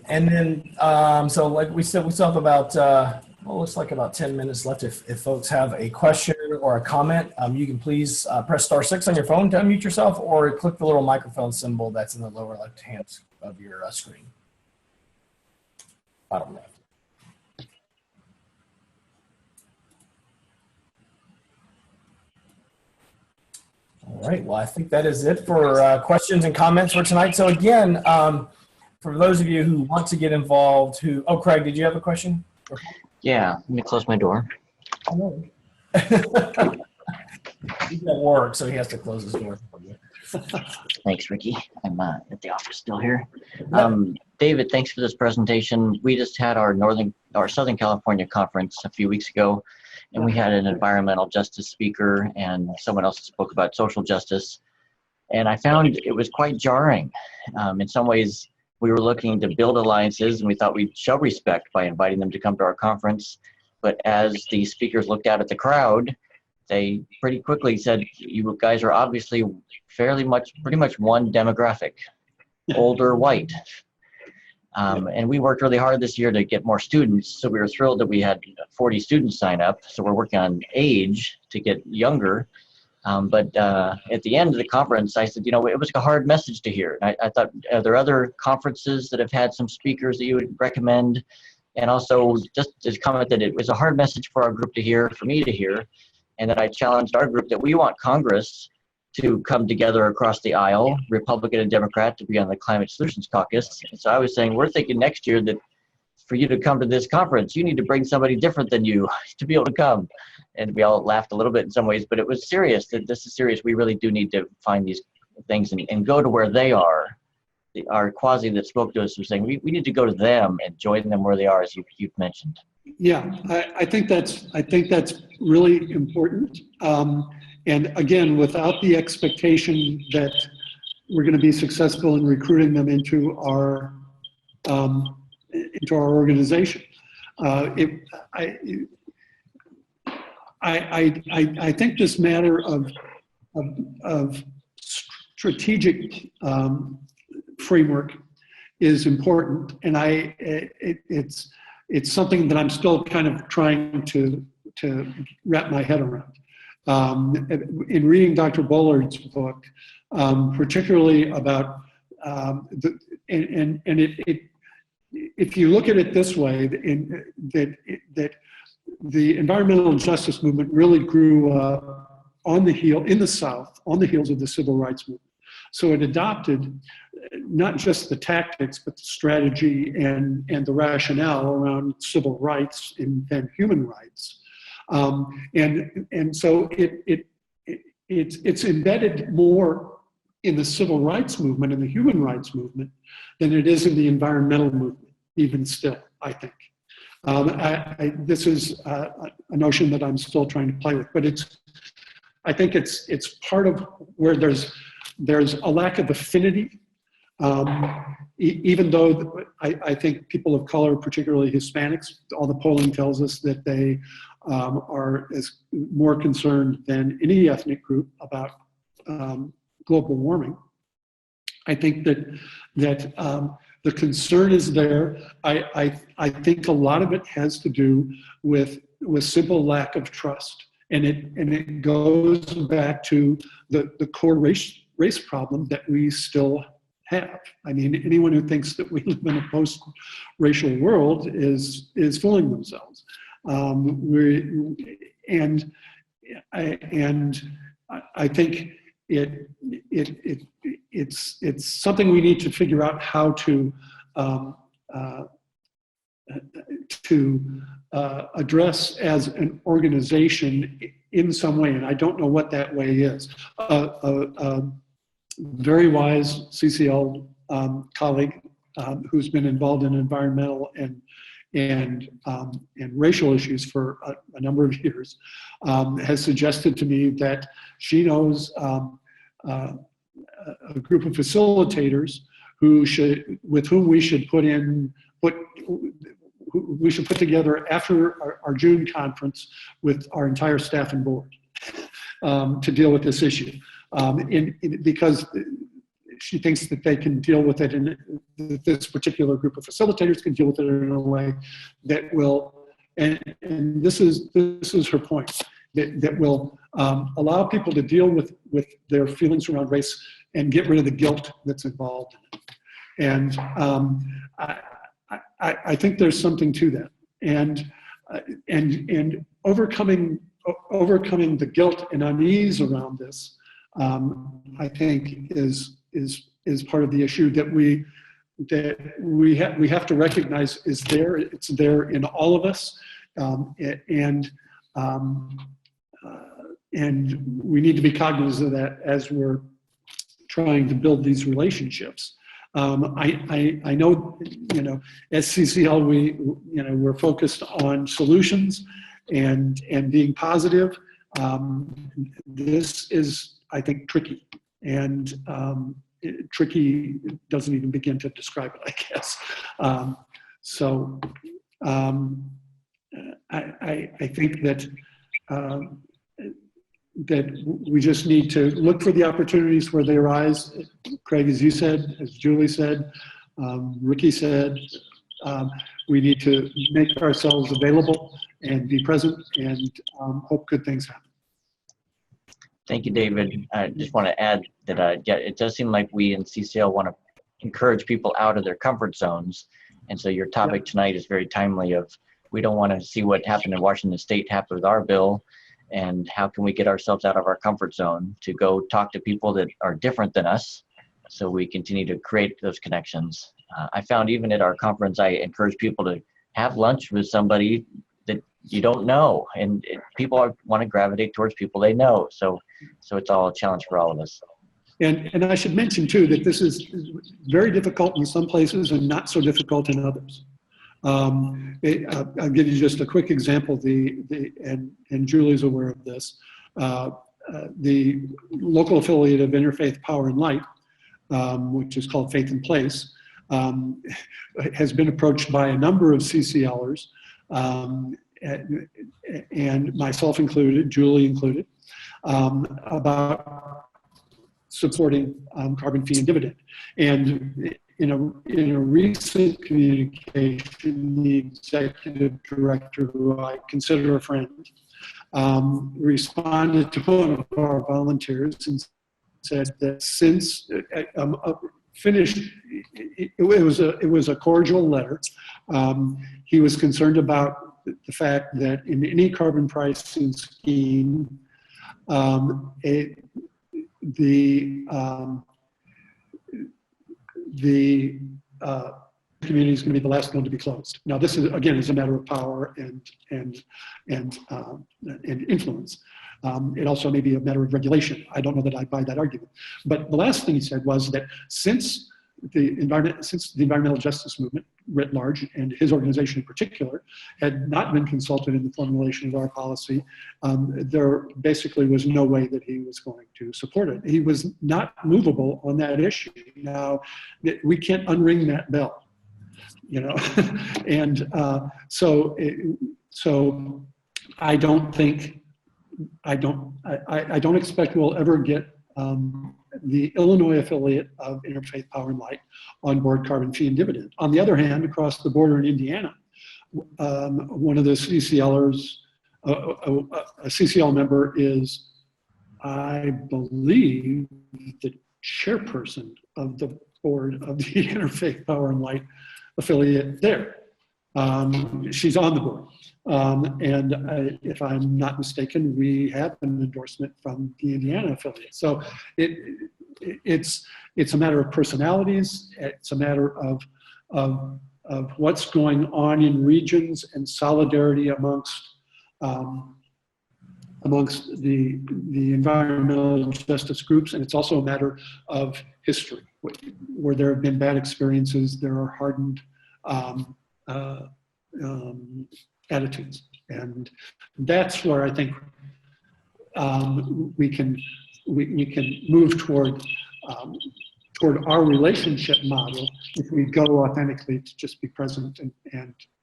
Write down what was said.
And then, so like we said, we still have about, well, looks like about 10 minutes left. If folks have a question or a comment, you can please press *6 on your phone to unmute yourself, or click the little microphone symbol that's in the lower left hand of your screen. Bottom left. All right, well, I think that is it for questions and comments for tonight. So again, for those of you who want to get involved, oh, Craig, did you have a question? Yeah, let me close my door. Oh, he's at work, so he has to close his door. Thanks, Ricky. I'm at the office still here. Yep. David, thanks for this presentation. We just had our Southern California conference a few weeks ago, and we had an environmental justice speaker and someone else spoke about social justice. And I found it was quite jarring. In some ways, we were looking to build alliances, and we thought we'd show respect by inviting them to come to our conference. But as the speakers looked out at the crowd, they pretty quickly said, you guys are obviously pretty much one demographic, older white. And we worked really hard this year to get more students. So we were thrilled that we had 40 students sign up. So we're working on age to get younger. But at the end of the conference, I said, it was a hard message to hear. And I thought, are there other conferences that have had some speakers that you would recommend? And also just to comment that it was a hard message for our group to hear, for me to hear, and that I challenged our group that we want Congress to come together across the aisle, Republican and Democrat, to be on the Climate Solutions Caucus. And so I was saying, we're thinking next year that for you to come to this conference, you need to bring somebody different than you to be able to come. And we all laughed a little bit in some ways, but it was serious. That this is serious. We really do need to find these things and go to where they are. Our quasi that spoke to us was saying, we need to go to them and join them where they are, as you've mentioned. Yeah, I think that's really important. And again, without the expectation that we're going to be successful in recruiting them into our organization, I think this matter of strategic framework is important, and it's something that I'm still kind of trying to wrap my head around. In reading Dr. Bollard's book, particularly about if you look at it this way, that the environmental justice movement really grew in the South on the heels of the civil rights movement. So it adopted not just the tactics, but the strategy and the rationale around civil rights and then human rights. And so it's embedded more in the civil rights movement and the human rights movement than it is in the environmental movement, even still, I think. This is a notion that I'm still trying to play with, but I think it's part of where there's a lack of affinity, even though I think people of color, particularly Hispanics, all the polling tells us that they are more concerned than any ethnic group about global warming. I think that the concern is there. I think a lot of it has to do with simple lack of trust. And it goes back to the core race problem that we still have. I mean, anyone who thinks that we live in a post-racial world is fooling themselves. I think it's something we need to figure out how to address as an organization in some way, and I don't know what that way is. Very wise CCL colleague who's been involved in environmental and racial issues for a number of years has suggested to me that she knows a group of facilitators with whom we should put together after our June conference with our entire staff and board to deal with this issue. Because she thinks that they can deal with it, and that this particular group of facilitators can deal with it in a way that will, and this is her point, that will allow people to deal with their feelings around race and get rid of the guilt that's involved in it. And I think there's something to that. And overcoming the guilt and unease around this, I think is part of the issue that we have to recognize is there. It's there in all of us, and we need to be cognizant of that as we're trying to build these relationships. I know, as CCL, we're focused on solutions and being positive. This is, I think, tricky, and tricky doesn't even begin to describe it, I guess. I think that that we just need to look for the opportunities where they arise. Craig, as you said, as Julie said, Ricky said, we need to make ourselves available and be present and hope good things happen. Thank you, David. I just want to add that it does seem like we in CCL want to encourage people out of their comfort zones. And so your topic tonight is very timely of, we don't want to see what happened in Washington State happen with our bill, and how can we get ourselves out of our comfort zone to go talk to people that are different than us, so we continue to create those connections. I found even at our conference, I encourage people to have lunch with somebody that you don't know, and people want to gravitate towards people they know. So it's all a challenge for all of us. And I should mention too that this is very difficult in some places and not so difficult in others. I'll give you just a quick example. And Julie's aware of this. The local affiliate of Interfaith Power and Light, which is called Faith in Place, has been approached by a number of CCLers, and myself included, Julie included, about supporting carbon fee and dividend. And in a recent communication, the executive director, who I consider a friend, responded to one of our volunteers and said that since finished, it was a cordial letter. He was concerned about the fact that in any carbon pricing scheme, the community is going to be the last one to be closed. Now, this is again is a matter of power and influence. It also may be a matter of regulation. I don't know that I buy that argument. But the last thing he said was that since the environmental justice movement writ large, and his organization in particular, had not been consulted in the formulation of our policy, there basically was no way that he was going to support it. He was not movable on that issue. Now, we can't unring that bell, and so I don't expect we'll ever get the Illinois affiliate of Interfaith Power and Light on board carbon fee and dividend. On the other hand, across the border in Indiana, one of the CCLers, a CCL member is, I believe, the chairperson of the board of the Interfaith Power and Light affiliate there. She's on the board. And if I'm not mistaken, we have an endorsement from the Indiana affiliate. So it's a matter of personalities. It's a matter of what's going on in regions and solidarity amongst the environmental justice groups. And it's also a matter of history, where there have been bad experiences. There are hardened attitudes, and that's where I think we can move toward our relationship model if we go authentically to just be present